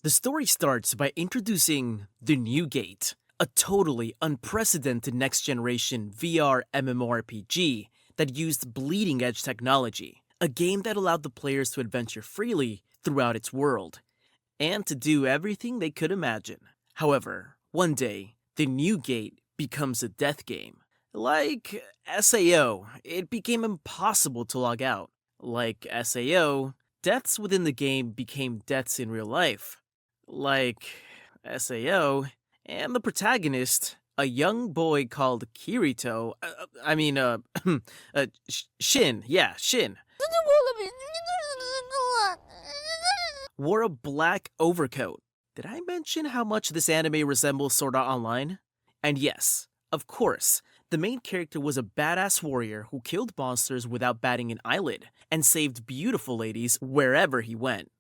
The story starts by introducing the New Gate, a totally unprecedented next-generation VR MMORPG that used bleeding-edge technology, a game that allowed the players to adventure freely throughout its world, and to do everything they could imagine. However, one day, the New Gate becomes a death game. Like SAO, it became impossible to log out. Like SAO, deaths within the game became deaths in real life. Like SAO, and the protagonist, a young boy called Kirito, Shin, yeah, Shin, wore a black overcoat. Did I mention how much this anime resembles Sword Art Online? And yes, of course, the main character was a badass warrior who killed monsters without batting an eyelid and saved beautiful ladies wherever he went.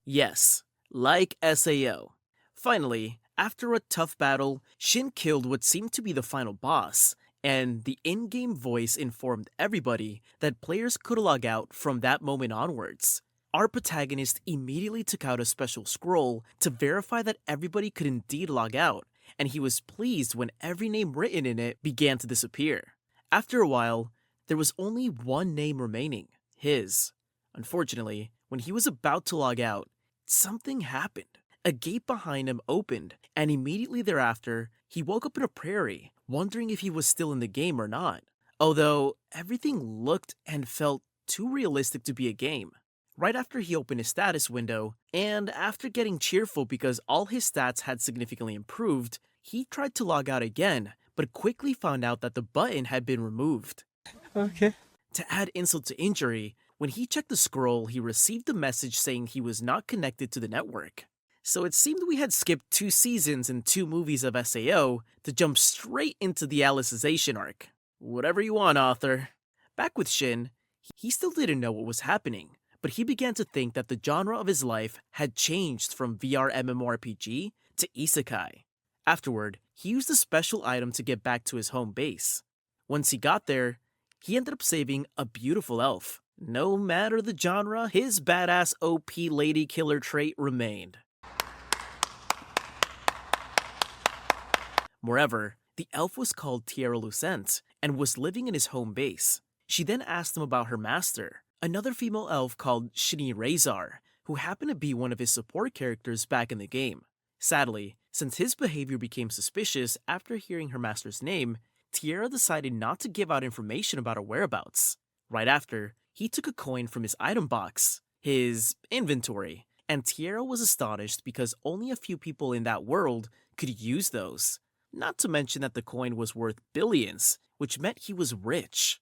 Yes, like SAO. Finally, after a tough battle, Shin killed what seemed to be the final boss, and the in-game voice informed everybody that players could log out from that moment onwards. Our protagonist immediately took out a special scroll to verify that everybody could indeed log out, and he was pleased when every name written in it began to disappear. After a while, there was only one name remaining, his. Unfortunately, when he was about to log out, something happened. A gate behind him opened, and immediately thereafter, he woke up in a prairie, wondering if he was still in the game or not. Although, everything looked and felt too realistic to be a game. Right after he opened his status window, and after getting cheerful because all his stats had significantly improved, he tried to log out again, but quickly found out that the button had been removed. Okay. To add insult to injury, when he checked the scroll, he received a message saying he was not connected to the network. So it seemed we had skipped 2 seasons and 2 movies of SAO to jump straight into the Alicization arc. Whatever you want, author. Back with Shin, he still didn't know what was happening, but he began to think that the genre of his life had changed from VR MMORPG to Isekai. Afterward, he used a special item to get back to his home base. Once he got there, he ended up saving a beautiful elf. No matter the genre, his badass OP lady killer trait remained. Moreover, the elf was called Tierra Lucent and was living in his home base. She then asked him about her master, another female elf called Shini Razor, who happened to be one of his support characters back in the game. Sadly, since his behavior became suspicious after hearing her master's name, Tierra decided not to give out information about her whereabouts. Right after, he took a coin from his item box, his inventory, and Tierra was astonished because only a few people in that world could use those. Not to mention that the coin was worth billions, which meant he was rich.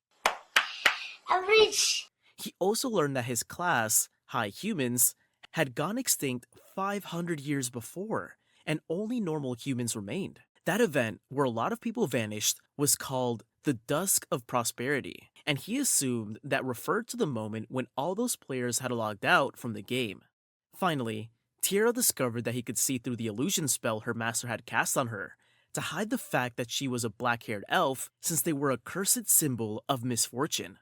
I'm rich! He also learned that his class, High Humans, had gone extinct 500 years before, and only normal humans remained. That event, where a lot of people vanished, was called the Dusk of Prosperity, and he assumed that referred to the moment when all those players had logged out from the game. Finally, Tierra discovered that he could see through the illusion spell her master had cast on her, to hide the fact that she was a black-haired elf since they were a cursed symbol of misfortune.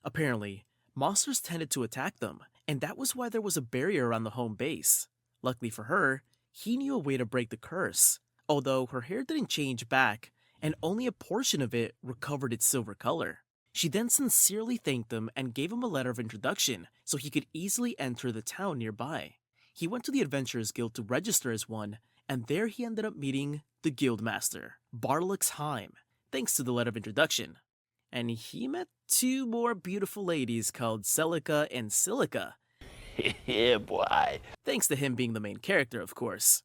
Apparently, monsters tended to attack them, and that was why there was a barrier around the home base. Luckily for her, he knew a way to break the curse, although her hair didn't change back, and only a portion of it recovered its silver color. She then sincerely thanked him and gave him a letter of introduction so he could easily enter the town nearby. He went to the Adventurers Guild to register as one, and there he ended up meeting the Guildmaster, Barlux Heim, thanks to the letter of introduction. And he met 2 more beautiful ladies called Celica and Silica. Yeah, boy. Thanks to him being the main character, of course.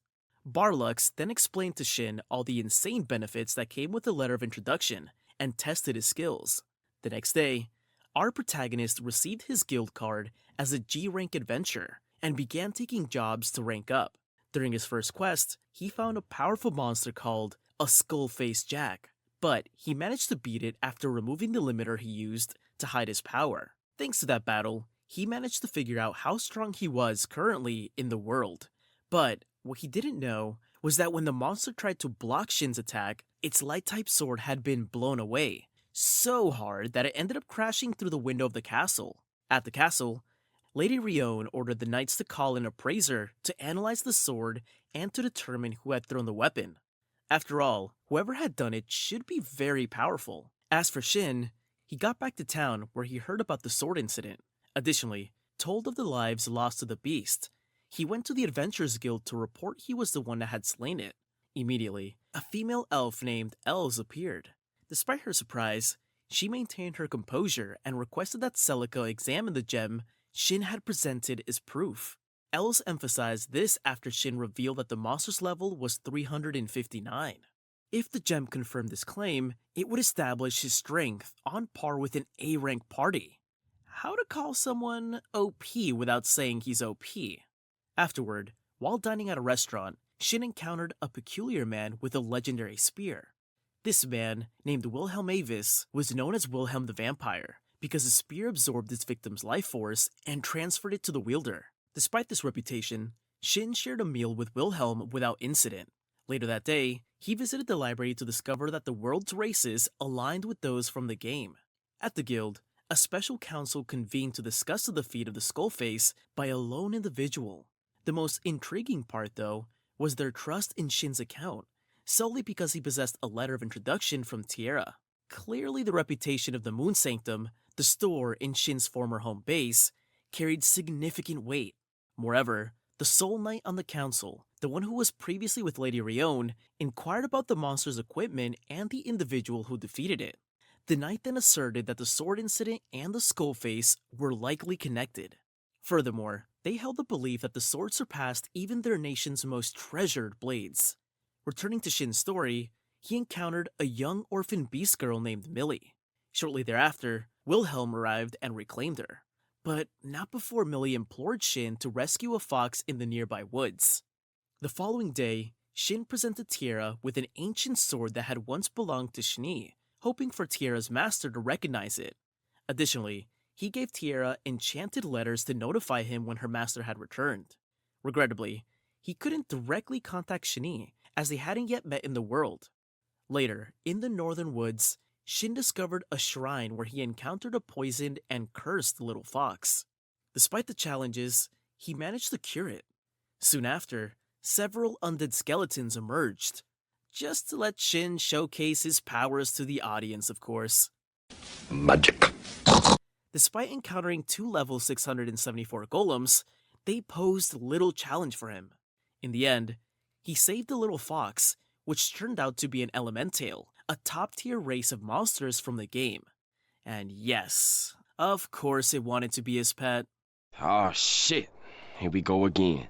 Barlux then explained to Shin all the insane benefits that came with the letter of introduction and tested his skills. The next day, our protagonist received his guild card as a G-rank adventurer and began taking jobs to rank up. During his first quest, he found a powerful monster called a Skull-Faced Jack, but he managed to beat it after removing the limiter he used to hide his power. Thanks to that battle, he managed to figure out how strong he was currently in the world. But what he didn't know was that when the monster tried to block Shin's attack, its light-type sword had been blown away, so hard that it ended up crashing through the window of the castle. At the castle, Lady Rione ordered the knights to call an appraiser to analyze the sword and to determine who had thrown the weapon. After all, whoever had done it should be very powerful. As for Shin, he got back to town where he heard about the sword incident. Additionally, told of the lives lost to the beast, he went to the Adventurers Guild to report he was the one that had slain it. Immediately, a female elf named Els appeared. Despite her surprise, she maintained her composure and requested that Celica examine the gem Shin had presented as proof. Els emphasized this after Shin revealed that the monster's level was 359. If the gem confirmed this claim, it would establish his strength on par with an A-rank party. How to call someone OP without saying he's OP? Afterward, while dining at a restaurant, Shin encountered a peculiar man with a legendary spear. This man, named Wilhelm Avis, was known as Wilhelm the Vampire because his spear absorbed its victim's life force and transferred it to the wielder. Despite this reputation, Shin shared a meal with Wilhelm without incident. Later that day, he visited the library to discover that the world's races aligned with those from the game. At the guild, a special council convened to discuss the defeat of the Skullface by a lone individual. The most intriguing part, though, was their trust in Shin's account, solely because he possessed a letter of introduction from Tierra. Clearly, the reputation of the Moon Sanctum, the store in Shin's former home base, carried significant weight. Moreover, the Soul Knight on the council, the one who was previously with Lady Rione, inquired about the monster's equipment and the individual who defeated it. The knight then asserted that the sword incident and the Skullface were likely connected. Furthermore, they held the belief that the sword surpassed even their nation's most treasured blades. Returning to Shin's story, he encountered a young orphan beast girl named Millie. Shortly thereafter, Wilhelm arrived and reclaimed her, but not before Millie implored Shin to rescue a fox in the nearby woods. The following day, Shin presented Tierra with an ancient sword that had once belonged to Shni, hoping for Tierra's master to recognize it. Additionally, he gave Tierra enchanted letters to notify him when her master had returned. Regrettably, he couldn't directly contact Shni, as they hadn't yet met in the world. Later, in the northern woods, Shin discovered a shrine where he encountered a poisoned and cursed little fox. Despite the challenges, he managed to cure it. Soon after, several undead skeletons emerged, just to let Shin showcase his powers to the audience, of course. Magic. Despite encountering two level 674 golems, they posed little challenge for him. In the end, he saved the little fox, which turned out to be an elemental, a top-tier race of monsters from the game. And yes, of course it wanted to be his pet. Oh shit. Here we go again.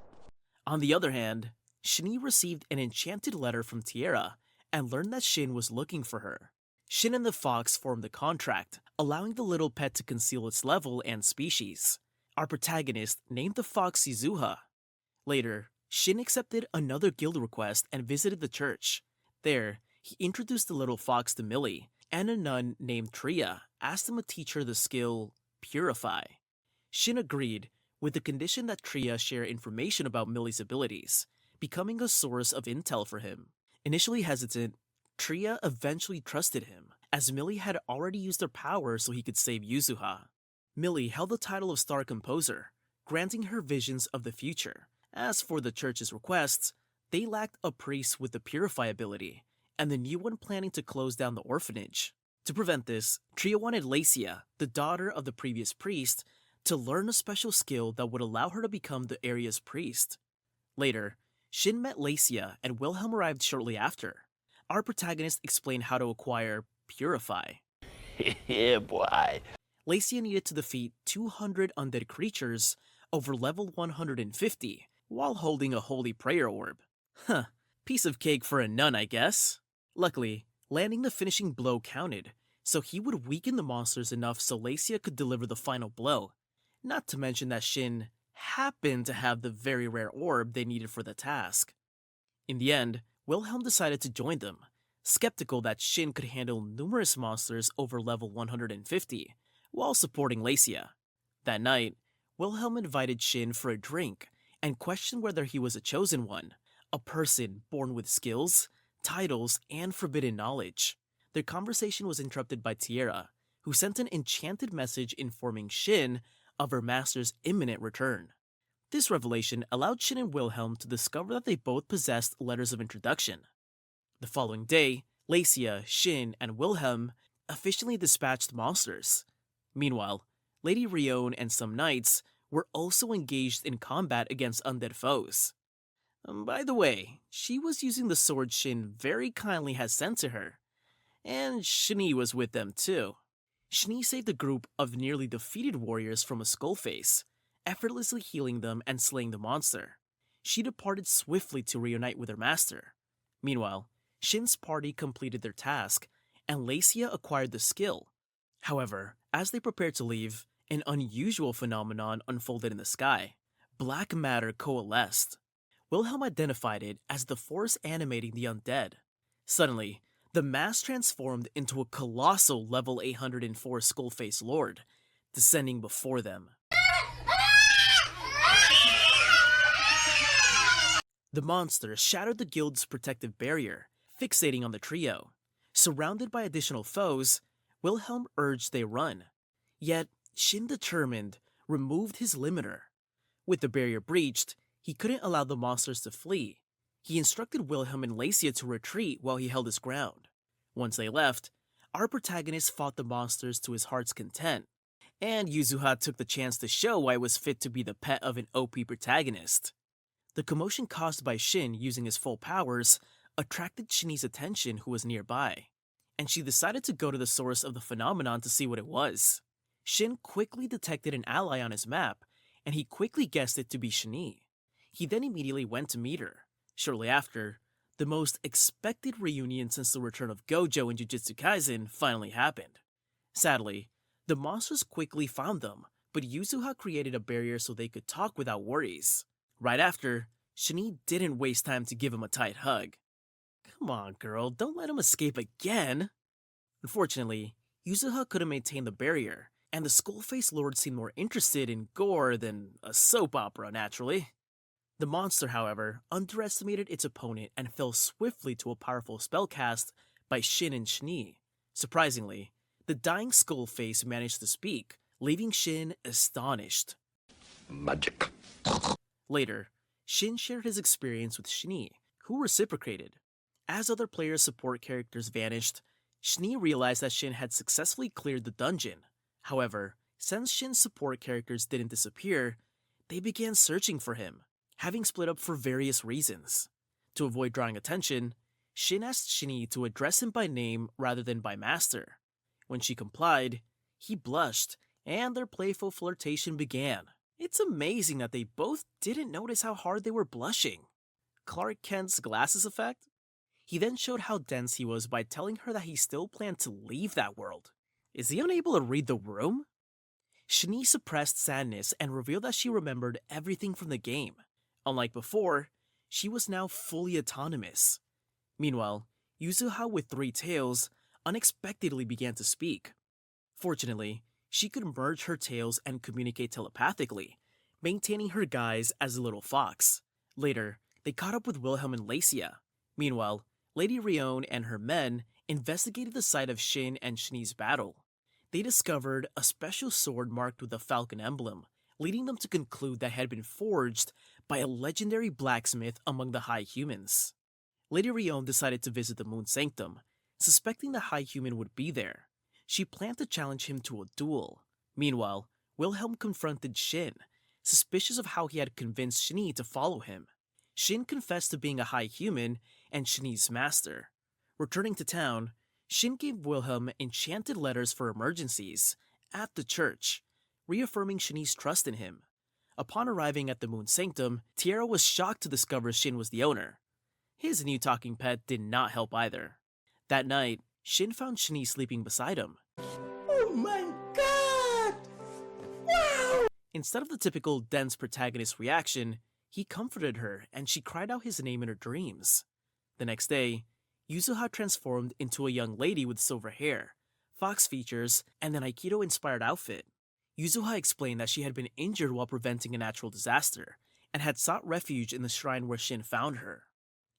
On the other hand, Shini received an enchanted letter from Tierra and learned that Shin was looking for her. Shin and the fox formed a contract, allowing the little pet to conceal its level and species. Our protagonist named the fox Izuha. Later, Shin accepted another guild request and visited the church. There, he introduced the little fox to Millie, and a nun named Tria asked him to teach her the skill Purify. Shin agreed, with the condition that Tria share information about Millie's abilities, becoming a source of intel for him. Initially hesitant, Tria eventually trusted him, as Millie had already used her power so he could save Yuzuha. Millie held the title of Star Composer, granting her visions of the future. As for the church's requests, they lacked a priest with the Purify ability, and the new one planning to close down the orphanage. To prevent this, Tria wanted Lacia, the daughter of the previous priest, to learn a special skill that would allow her to become the area's priest. Later, Shin met Lacia and Wilhelm arrived shortly after. Our protagonist explained how to acquire Purify. Yeah, boy. Lacia needed to defeat 200 undead creatures over level 150 while holding a holy prayer orb. Huh, piece of cake for a nun, I guess. Luckily, landing the finishing blow counted, so he would weaken the monsters enough so Lacia could deliver the final blow. Not to mention that Shin happened to have the very rare orb they needed for the task. In the end, Wilhelm decided to join them, skeptical that Shin could handle numerous monsters over level 150, while supporting Lacia. That night, Wilhelm invited Shin for a drink and questioned whether he was a chosen one, a person born with skills, titles, and forbidden knowledge. Their conversation was interrupted by Tierra, who sent an enchanted message informing Shin of her master's imminent return. This revelation allowed Shin and Wilhelm to discover that they both possessed letters of introduction. The following day, Lacia, Shin, and Wilhelm officially dispatched monsters. Meanwhile, Lady Rione and some knights were also engaged in combat against undead foes. By the way, she was using the sword Shin very kindly had sent to her, and Shani was with them too. Shani saved a group of nearly defeated warriors from a skull face, effortlessly healing them and slaying the monster. She departed swiftly to reunite with her master. Meanwhile, Shin's party completed their task, and Lacia acquired the skill. However, as they prepared to leave, an unusual phenomenon unfolded in the sky. Black matter coalesced. Wilhelm identified it as the force animating the undead. Suddenly, the mass transformed into a colossal level 804 skull-faced lord, descending before them. The monster shattered the guild's protective barrier, fixating on the trio. Surrounded by additional foes, Wilhelm urged they run. Yet, Shin determined, removed his limiter. With the barrier breached, he couldn't allow the monsters to flee. He instructed Wilhelm and Lacia to retreat while he held his ground. Once they left, our protagonist fought the monsters to his heart's content, and Yuzuha took the chance to show why it was fit to be the pet of an OP protagonist. The commotion caused by Shin using his full powers attracted Shini's attention, who was nearby, and she decided to go to the source of the phenomenon to see what it was. Shin quickly detected an ally on his map, and he quickly guessed it to be Shini. He then immediately went to meet her. Shortly after, the most expected reunion since the return of Gojo in Jujutsu Kaisen finally happened. Sadly, the monsters quickly found them, but Yuzuha created a barrier so they could talk without worries. Right after, Shini didn't waste time to give him a tight hug. Come on, girl, don't let him escape again! Unfortunately, Yuzuha couldn't maintain the barrier, and the skull-faced lord seemed more interested in gore than a soap opera, naturally. The monster, however, underestimated its opponent and fell swiftly to a powerful spell cast by Shin and Shini. Surprisingly, the dying skull face managed to speak, leaving Shin astonished. Magic. Later, Shin shared his experience with Shini, who reciprocated. As other players' support characters vanished, Shini realized that Shin had successfully cleared the dungeon. However, since Shin's support characters didn't disappear, they began searching for him, having split up for various reasons. To avoid drawing attention, Shin asked Shini to address him by name rather than by master. When she complied, he blushed, and their playful flirtation began. It's amazing that they both didn't notice how hard they were blushing. Clark Kent's glasses effect? He then showed how dense he was by telling her that he still planned to leave that world. Is he unable to read the room? Shini suppressed sadness and revealed that she remembered everything from the game. Unlike before, she was now fully autonomous. Meanwhile, Yuzuha with 3 tails unexpectedly began to speak. Fortunately, she could merge her tails and communicate telepathically, maintaining her guise as a little fox. Later, they caught up with Wilhelm and Lacia. Meanwhile, Lady Rione and her men investigated the site of Shin and Shini's battle. They discovered a special sword marked with a falcon emblem, leading them to conclude that it had been forged by a legendary blacksmith among the High Humans. Lady Rione decided to visit the Moon Sanctum, suspecting the High Human would be there. She planned to challenge him to a duel. Meanwhile, Wilhelm confronted Shin, suspicious of how he had convinced Shini to follow him. Shin confessed to being a High Human and Shini's master. Returning to town, Shin gave Wilhelm enchanted letters for emergencies at the church, reaffirming Shini's trust in him. Upon arriving at the Moon Sanctum, Tierra was shocked to discover Shin was the owner. His new talking pet did not help either. That night, Shin found Shini sleeping beside him. Oh my god! Wow! Instead of the typical dense protagonist reaction, he comforted her and she cried out his name in her dreams. The next day, Yuzuha transformed into a young lady with silver hair, fox features, and an Aikido-inspired outfit. Yuzuha explained that she had been injured while preventing a natural disaster, and had sought refuge in the shrine where Shin found her.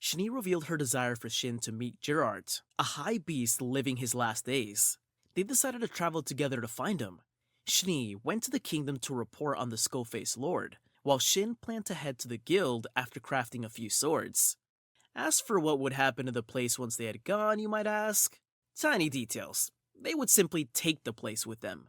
Shini revealed her desire for Shin to meet Gerard, a high beast living his last days. They decided to travel together to find him. Shni went to the kingdom to report on the Skull-faced Lord, while Shin planned to head to the guild after crafting a few swords. As for what would happen to the place once they had gone, you might ask? Tiny details. They would simply take the place with them.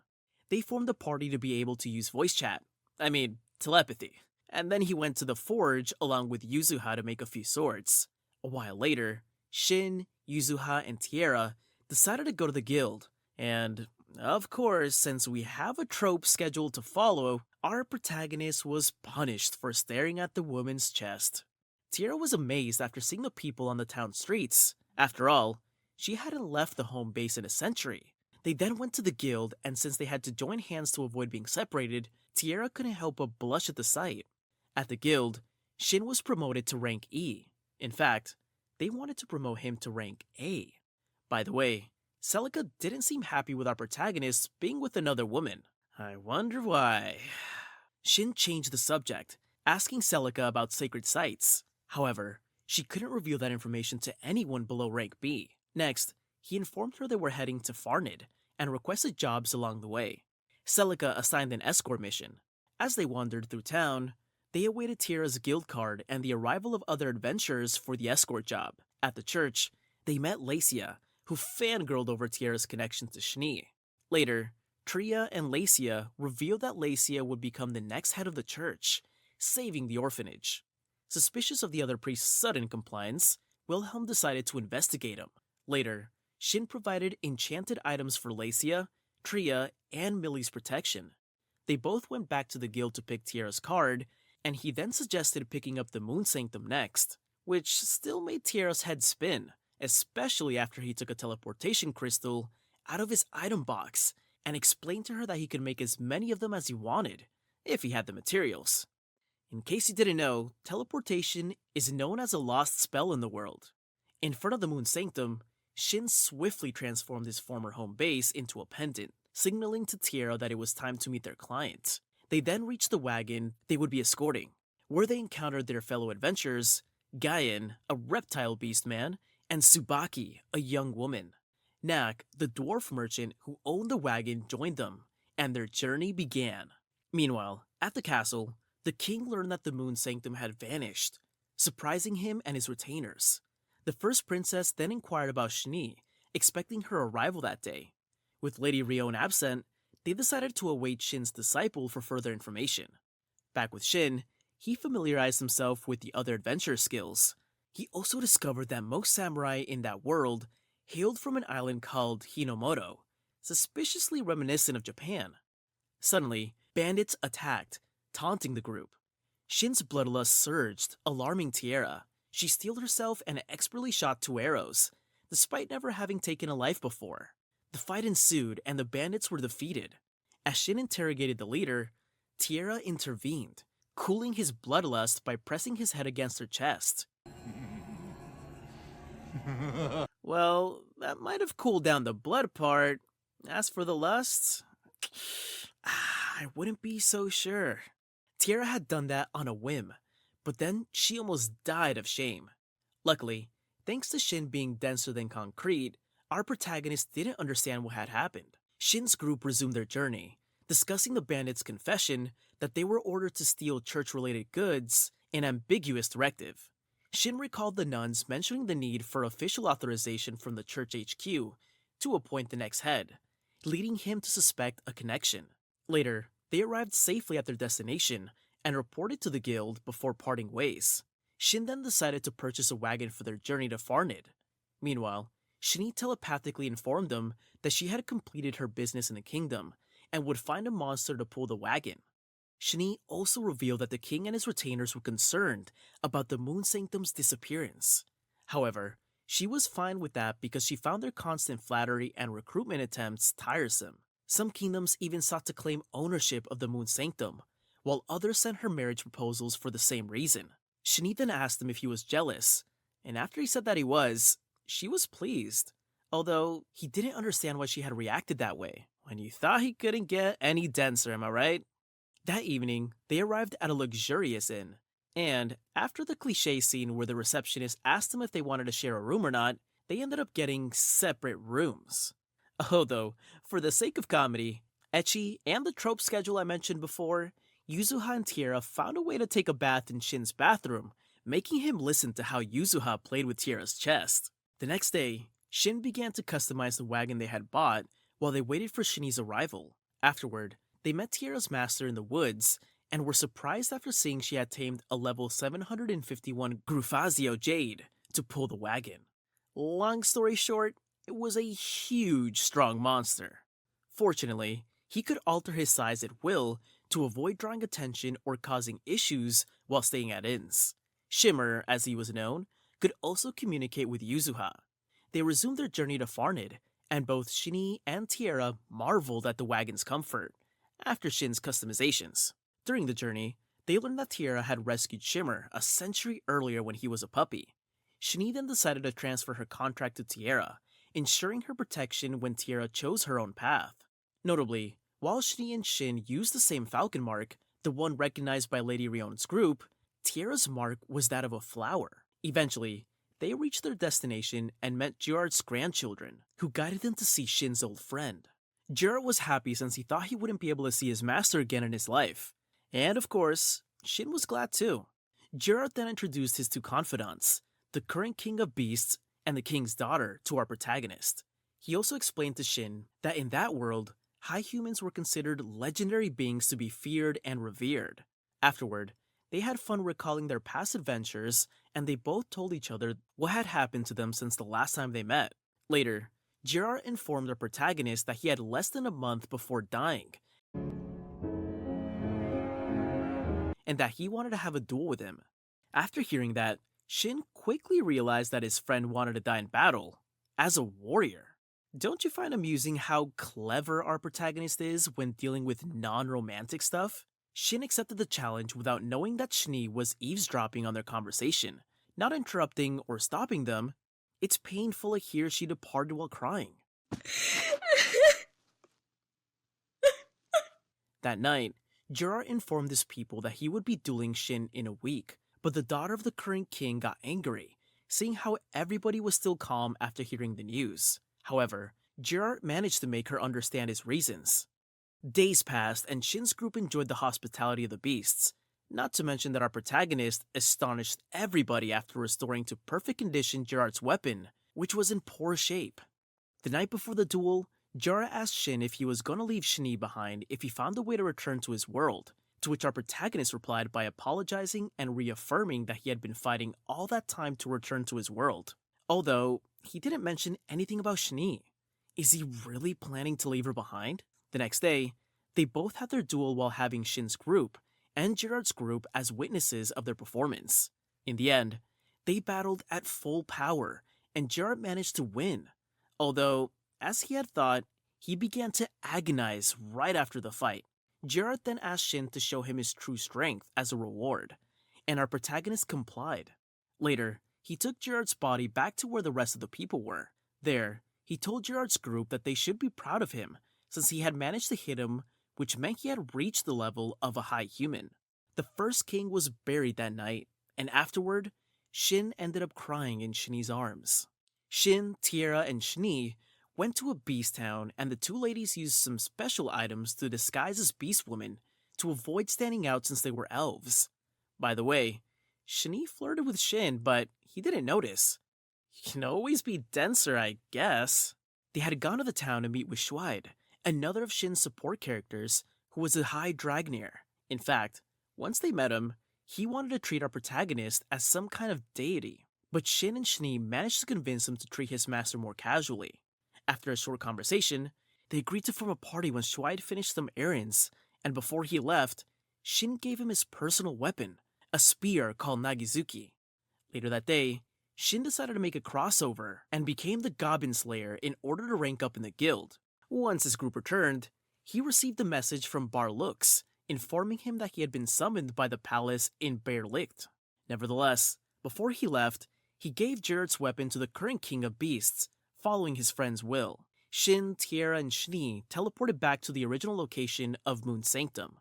They formed a party to be able to use voice chat. I mean, telepathy. And then he went to the forge along with Yuzuha to make a few swords. A while later, Shin, Yuzuha, and Tiara decided to go to the guild, and of course, since we have a trope scheduled to follow, our protagonist was punished for staring at the woman's chest. Tiara was amazed after seeing the people on the town streets. After all, she hadn't left the home base in a century. They then went to the guild, and since they had to join hands to avoid being separated, Tiara couldn't help but blush at the sight. At the guild, Shin was promoted to rank E. In fact, they wanted to promote him to rank A. By the way, Celica didn't seem happy with our protagonist being with another woman. I wonder why. Shin changed the subject, asking Celica about sacred sites. However, she couldn't reveal that information to anyone below rank B. Next, he informed her they were heading to Farnid and requested jobs along the way. Celica assigned an escort mission. As they wandered through town, they awaited Tiara's guild card and the arrival of other adventurers for the escort job. At the church, they met Lacia, who fangirled over Tiara's connection to Shni. Later, Tria and Lacia revealed that Lacia would become the next head of the church, saving the orphanage. Suspicious of the other priest's sudden compliance, Wilhelm decided to investigate him. Later, Shin provided enchanted items for Lacia, Tria, and Millie's protection. They both went back to the guild to pick Tiara's card, and he then suggested picking up the Moon Sanctum next, which still made Tiara's head spin, especially after he took a teleportation crystal out of his item box and explained to her that he could make as many of them as he wanted, if he had the materials. In case you didn't know, teleportation is known as a lost spell in the world. In front of the Moon Sanctum, Shin swiftly transformed his former home base into a pendant, signaling to Tiara that it was time to meet their client. They then reached the wagon they would be escorting, where they encountered their fellow adventurers, Gaian, a reptile beast man, and Tsubaki, a young woman. Nak, the dwarf merchant who owned the wagon, joined them, and their journey began. Meanwhile, at the castle, the king learned that the Moon Sanctum had vanished, surprising him and his retainers. The first princess then inquired about Shni, expecting her arrival that day. With Lady Rion absent, they decided to await Shin's disciple for further information. Back with Shin, he familiarized himself with the other adventure skills. He also discovered that most samurai in that world hailed from an island called Hinomoto, suspiciously reminiscent of Japan. Suddenly, bandits attacked, taunting the group. Shin's bloodlust surged, alarming Tiara. She steeled herself and expertly shot 2 arrows, despite never having taken a life before. The fight ensued and the bandits were defeated. As Shin interrogated the leader, Tiara intervened, cooling his bloodlust by pressing his head against her chest. Well, that might have cooled down the blood part. As for the lust, I wouldn't be so sure. Tiara had done that on a whim, but then she almost died of shame. Luckily, thanks to Shin being denser than concrete, our protagonist didn't understand what had happened. Shin's group resumed their journey, discussing the bandits' confession that they were ordered to steal church-related goods, an ambiguous directive. Shin recalled the nuns mentioning the need for official authorization from the church HQ to appoint the next head, leading him to suspect a connection. Later, they arrived safely at their destination and reported to the guild before parting ways. Shin then decided to purchase a wagon for their journey to Farnid. Meanwhile, Shini telepathically informed them that she had completed her business in the kingdom and would find a monster to pull the wagon. Shini also revealed that the king and his retainers were concerned about the Moon Sanctum's disappearance. However, she was fine with that because she found their constant flattery and recruitment attempts tiresome. Some kingdoms even sought to claim ownership of the Moon Sanctum, while others sent her marriage proposals for the same reason. Shini then asked him if he was jealous, and after he said that he was, she was pleased, although he didn't understand why she had reacted that way, when you thought he couldn't get any denser, am I right? That evening, they arrived at a luxurious inn, and after the cliché scene where the receptionist asked them if they wanted to share a room or not, they ended up getting separate rooms. Although, for the sake of comedy, Ecchi and the trope schedule I mentioned before, Yuzuha and Tiara found a way to take a bath in Shin's bathroom, making him listen to how Yuzuha played with Tiara's chest. The next day, Shin began to customize the wagon they had bought while they waited for Shinny's arrival. Afterward, they met Tiara's master in the woods and were surprised after seeing she had tamed a level 751 Grufazio Jade to pull the wagon. Long story short, it was a huge, strong monster. Fortunately, he could alter his size at will to avoid drawing attention or causing issues while staying at inns. Shimmer, as he was known, could also communicate with Yuzuha. They resumed their journey to Farnid, and both Shinny and Tiara marveled at the wagon's comfort, after Shin's customizations. During the journey, they learned that Tiara had rescued Shimmer a century earlier when he was a puppy. Shinny then decided to transfer her contract to Tiara, ensuring her protection when Tiara chose her own path. Notably, while Shinny and Shin used the same falcon mark, the one recognized by Lady Rion's group, Tiara's mark was that of a flower. Eventually, they reached their destination and met Gerard's grandchildren, who guided them to see Shin's old friend. Gerard was happy since he thought he wouldn't be able to see his master again in his life. And of course, Shin was glad too. Gerard then introduced his two confidants, the current king of beasts and the king's daughter, to our protagonist. He also explained to Shin that in that world, high humans were considered legendary beings to be feared and revered. Afterward, they had fun recalling their past adventures, and they both told each other what had happened to them since the last time they met. Later, Gerard informed our protagonist that he had less than a month before dying, and that he wanted to have a duel with him. After hearing that, Shin quickly realized that his friend wanted to die in battle, as a warrior. Don't you find amusing how clever our protagonist is when dealing with non-romantic stuff? Shin accepted the challenge without knowing that Shinny was eavesdropping on their conversation, not interrupting or stopping them. It's painful to hear she departed while crying. That night, Gerard informed his people that he would be dueling Shin in a week, but the daughter of the current king got angry, seeing how everybody was still calm after hearing the news. However, Gerard managed to make her understand his reasons. Days passed, and Shin's group enjoyed the hospitality of the beasts, not to mention that our protagonist astonished everybody after restoring to perfect condition Gerard's weapon, which was in poor shape. The night before the duel, Gerard asked Shin if he was going to leave Shinny behind if he found a way to return to his world, to which our protagonist replied by apologizing and reaffirming that he had been fighting all that time to return to his world. Although, he didn't mention anything about Shinny. Is he really planning to leave her behind? The next day, they both had their duel while having Shin's group and Gerard's group as witnesses of their performance. In the end, they battled at full power, and Gerard managed to win. Although, as he had thought, he began to agonize right after the fight. Gerard then asked Shin to show him his true strength as a reward, and our protagonist complied. Later, he took Gerard's body back to where the rest of the people were. There, he told Gerard's group that they should be proud of him, since he had managed to hit him, which meant he had reached the level of a high human. The first king was buried that night, and afterward, Shin ended up crying in Shinny's arms. Shin, Tiara, and Shinny went to a beast town, and the two ladies used some special items to disguise as beast women to avoid standing out since they were elves. By the way, Shinny flirted with Shin, but he didn't notice. You can always be denser, I guess. They had gone to the town to meet with Schweid, another of Shin's support characters, who was a high Dragnir. In fact, once they met him, he wanted to treat our protagonist as some kind of deity, but Shin and Shinny managed to convince him to treat his master more casually. After a short conversation, they agreed to form a party when Schweid finished some errands, and before he left, Shin gave him his personal weapon, a spear called Nagizuki. Later that day, Shin decided to make a crossover and became the Goblin Slayer in order to rank up in the guild. Once his group returned, he received a message from Bar Lux, informing him that he had been summoned by the palace in Bear Licht. Nevertheless, before he left, he gave Gerard's weapon to the current king of beasts, following his friend's will. Shin, Tiara, and Shinny teleported back to the original location of Moon Sanctum.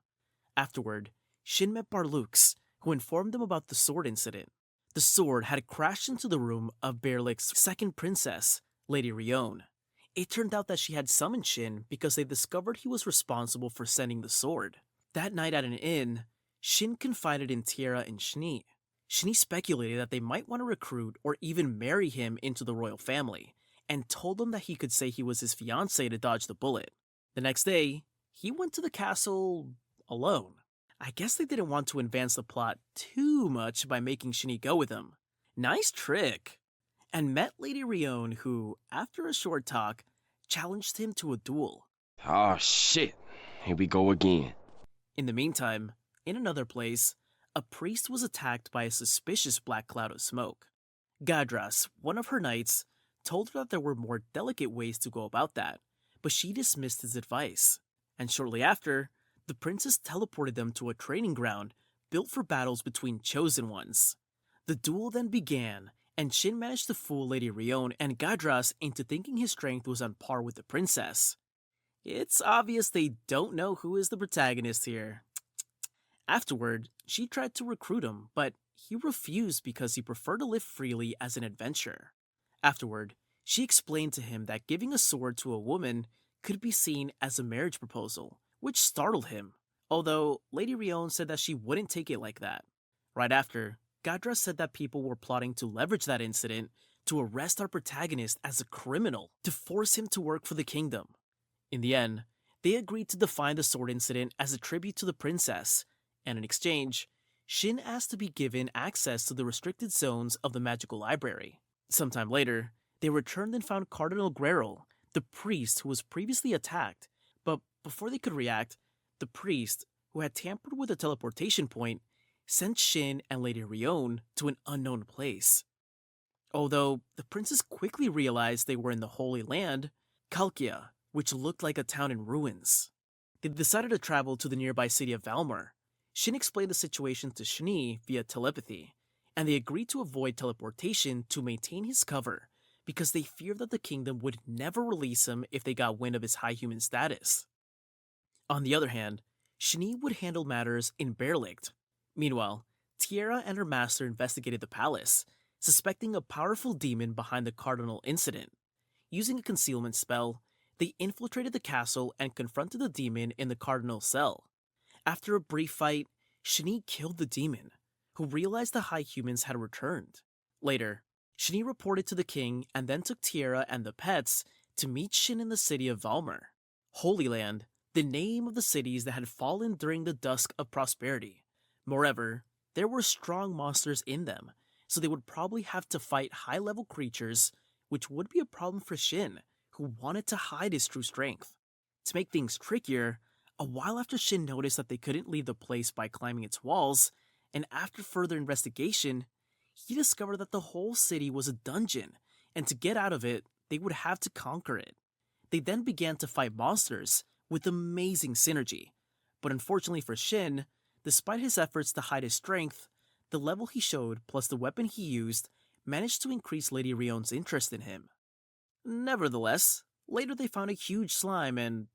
Afterward, Shin met Bar Lux, who informed them about the sword incident. The sword had crashed into the room of Bear Licht's second princess, Lady Rion. It turned out that she had summoned Shin because they discovered he was responsible for sending the sword. That night at an inn, Shin confided in Tiara and Shni. Shni speculated that they might want to recruit or even marry him into the royal family, and told him that he could say he was his fiancée to dodge the bullet. The next day, he went to the castle alone. I guess they didn't want to advance the plot too much by making Shini go with him. Nice trick! And met Lady Rion, who, after a short talk, challenged him to a duel. Oh shit, here we go again. In the meantime, in another place, a priest was attacked by a suspicious black cloud of smoke. Gadras, one of her knights, told her that there were more delicate ways to go about that, but she dismissed his advice. And shortly after, the princess teleported them to a training ground built for battles between chosen ones. The duel then began, and Shin managed to fool Lady Rion and Gadras into thinking his strength was on par with the princess. It's obvious they don't know who is the protagonist here. Afterward, she tried to recruit him, but he refused because he preferred to live freely as an adventurer. Afterward, she explained to him that giving a sword to a woman could be seen as a marriage proposal, which startled him, although Lady Rion said that she wouldn't take it like that. Right after, Gadra said that people were plotting to leverage that incident to arrest our protagonist as a criminal to force him to work for the kingdom. In the end, they agreed to define the sword incident as a tribute to the princess, and in exchange, Shin asked to be given access to the restricted zones of the magical library. Sometime later, they returned and found Cardinal Guerrero, the priest who was previously attacked, but before they could react, the priest, who had tampered with the teleportation point, sent Shin and Lady Rion to an unknown place. Although the princess quickly realized they were in the Holy Land, Kalkia, which looked like a town in ruins. They decided to travel to the nearby city of Valmar. Shin explained the situation to Shni via telepathy, and they agreed to avoid teleportation to maintain his cover because they feared that the kingdom would never release him if they got wind of his high human status. On the other hand, Shni would handle matters in Berlicht. Meanwhile, Tiara and her master investigated the palace, suspecting a powerful demon behind the cardinal incident. Using a concealment spell, they infiltrated the castle and confronted the demon in the cardinal's cell. After a brief fight, Shni killed the demon, who realized the high humans had returned. Later, Shni reported to the king and then took Tiara and the pets to meet Shin in the city of Valmar. Holy Land, the name of the cities that had fallen during the dusk of prosperity. Moreover, there were strong monsters in them, so they would probably have to fight high-level creatures, which would be a problem for Shin, who wanted to hide his true strength. To make things trickier, a while after Shin noticed that they couldn't leave the place by climbing its walls, and after further investigation, he discovered that the whole city was a dungeon, and to get out of it, they would have to conquer it. They then began to fight monsters with amazing synergy, but unfortunately for Shin, despite his efforts to hide his strength, the level he showed plus the weapon he used managed to increase Lady Rion's interest in him. Nevertheless, later they found a huge slime and,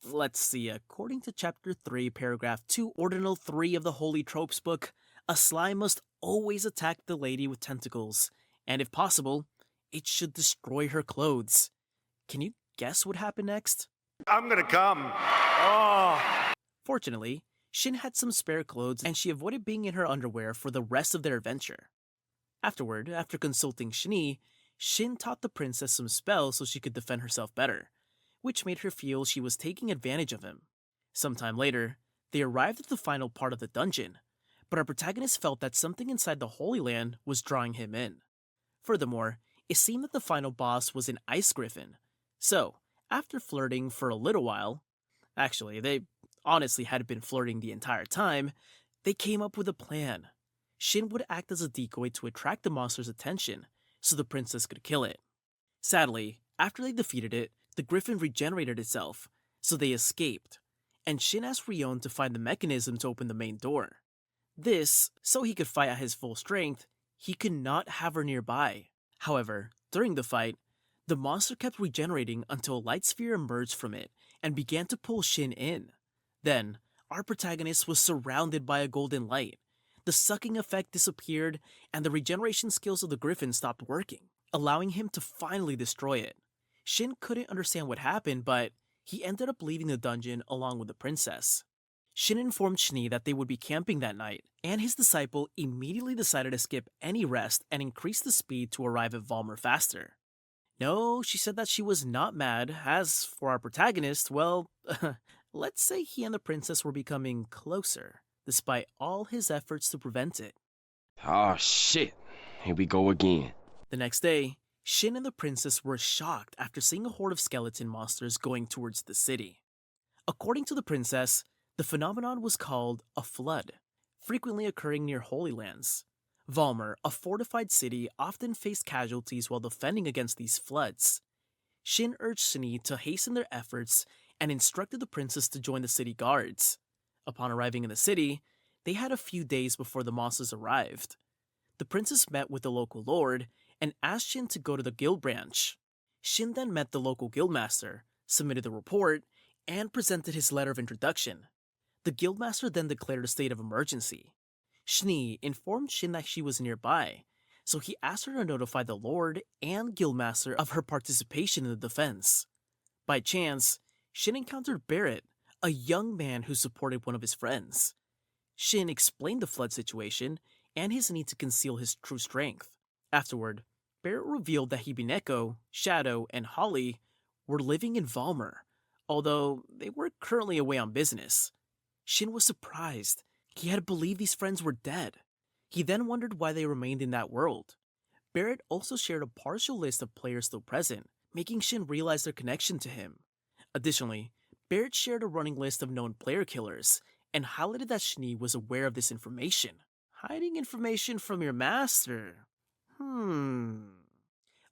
let's see, according to Chapter 3, Paragraph 2, Ordinal 3 of the Holy Tropes book, a slime must always attack the lady with tentacles, and if possible, it should destroy her clothes. Can you guess what happened next? I'm gonna come. Oh. Fortunately, Shin had some spare clothes and she avoided being in her underwear for the rest of their adventure. Afterward, after consulting Shni, Shin taught the princess some spells so she could defend herself better, which made her feel she was taking advantage of him. Sometime later, they arrived at the final part of the dungeon, but our protagonist felt that something inside the Holy Land was drawing him in. Furthermore, it seemed that the final boss was an ice griffin. So, after flirting for a little while, actually, they honestly had been flirting the entire time, they came up with a plan. Shin would act as a decoy to attract the monster's attention, so the princess could kill it. Sadly, after they defeated it, the griffin regenerated itself, so they escaped, and Shin asked Rion to find the mechanism to open the main door. This, so he could fight at his full strength, he could not have her nearby. However, during the fight, the monster kept regenerating until a light sphere emerged from it and began to pull Shin in. Then, our protagonist was surrounded by a golden light. The sucking effect disappeared, and the regeneration skills of the griffin stopped working, allowing him to finally destroy it. Shin couldn't understand what happened, but he ended up leaving the dungeon along with the princess. Shin informed Shni that they would be camping that night, and his disciple immediately decided to skip any rest and increase the speed to arrive at Valmer faster. No, she said that she was not mad. As for our protagonist, well, let's say he and the princess were becoming closer, despite all his efforts to prevent it. Oh shit, here we go again. The next day, Shin and the princess were shocked after seeing a horde of skeleton monsters going towards the city. According to the princess, the phenomenon was called a flood, frequently occurring near Holy Lands. Valmer, a fortified city, often faced casualties while defending against these floods. Shin urged Shini to hasten their efforts and instructed the princess to join the city guards. Upon arriving in the city, they had a few days before the monsters arrived. The princess met with the local lord and asked Shin to go to the guild branch. Shin then met the local guildmaster, submitted the report, and presented his letter of introduction. The guildmaster then declared a state of emergency. Shni informed Shin that she was nearby, so he asked her to notify the lord and guildmaster of her participation in the defense. By chance, Shin encountered Barrett, a young man who supported one of his friends. Shin explained the flood situation and his need to conceal his true strength. Afterward, Barrett revealed that Hibineko, Shadow, and Holly were living in Valmer, although they were currently away on business. Shin was surprised. He had believed these friends were dead. He then wondered why they remained in that world. Barrett also shared a partial list of players still present, making Shin realize their connection to him. Additionally, Barrett shared a running list of known player killers and highlighted that Shni was aware of this information. Hiding information from your master?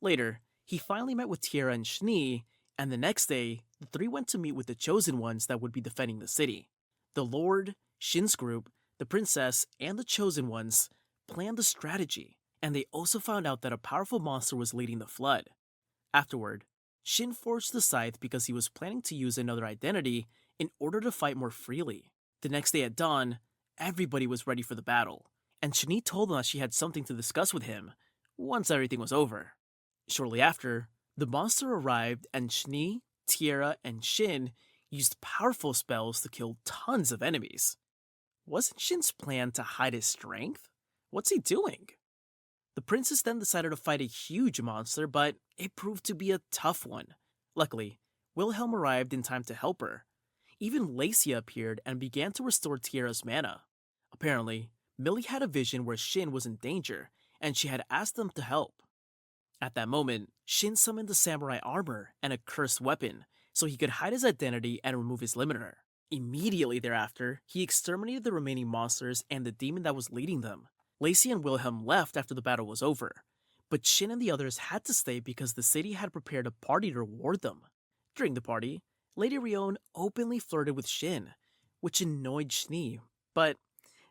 Later, he finally met with Tiara and Shni, and the next day, the three went to meet with the chosen ones that would be defending the city. The Lord, Shin's group, the princess, and the chosen ones planned a strategy, and they also found out that a powerful monster was leading the flood. Afterward, Shin forged the scythe because he was planning to use another identity in order to fight more freely. The next day at dawn, everybody was ready for the battle, and Shani told them that she had something to discuss with him once everything was over. Shortly after, the monster arrived, and Shni, Tiara, and Shin used powerful spells to kill tons of enemies. Wasn't Shin's plan to hide his strength? What's he doing? The princess then decided to fight a huge monster, but it proved to be a tough one. Luckily, Wilhelm arrived in time to help her. Even Lacia appeared and began to restore Tiara's mana. Apparently, Millie had a vision where Shin was in danger, and she had asked them to help. At that moment, Shin summoned the samurai armor and a cursed weapon, so he could hide his identity and remove his limiter. Immediately thereafter, he exterminated the remaining monsters and the demon that was leading them. Lacey and Wilhelm left after the battle was over, but Shin and the others had to stay because the city had prepared a party to reward them. During the party, Lady Rion openly flirted with Shin, which annoyed Shni, but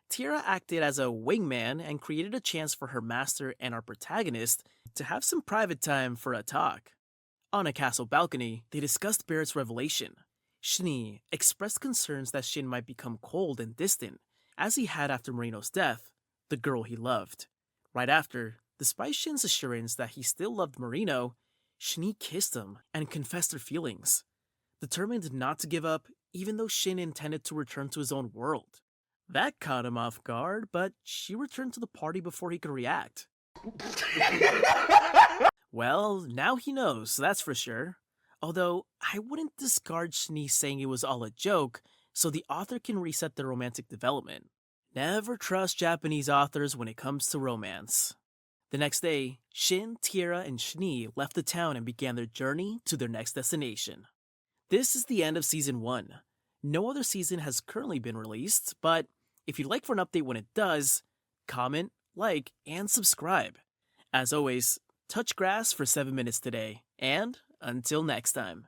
Tira acted as a wingman and created a chance for her master and our protagonist to have some private time for a talk. On a castle balcony, they discussed Barrett's revelation. Shni expressed concerns that Shin might become cold and distant, as he had after Marino's death, the girl he loved. Right after, despite Shin's assurance that he still loved Marino, Shni kissed him and confessed their feelings, determined not to give up even though Shin intended to return to his own world. That caught him off guard, but she returned to the party before he could react. Well, now he knows, that's for sure. Although, I wouldn't discard Shni saying it was all a joke, so the author can reset the romantic development. Never trust Japanese authors when it comes to romance. The next day, Shin, Tiara, and Shni left the town and began their journey to their next destination. This is the end of Season 1. No other season has currently been released, but if you'd like for an update when it does, comment, like, and subscribe. As always, touch grass for 7 minutes today, and until next time.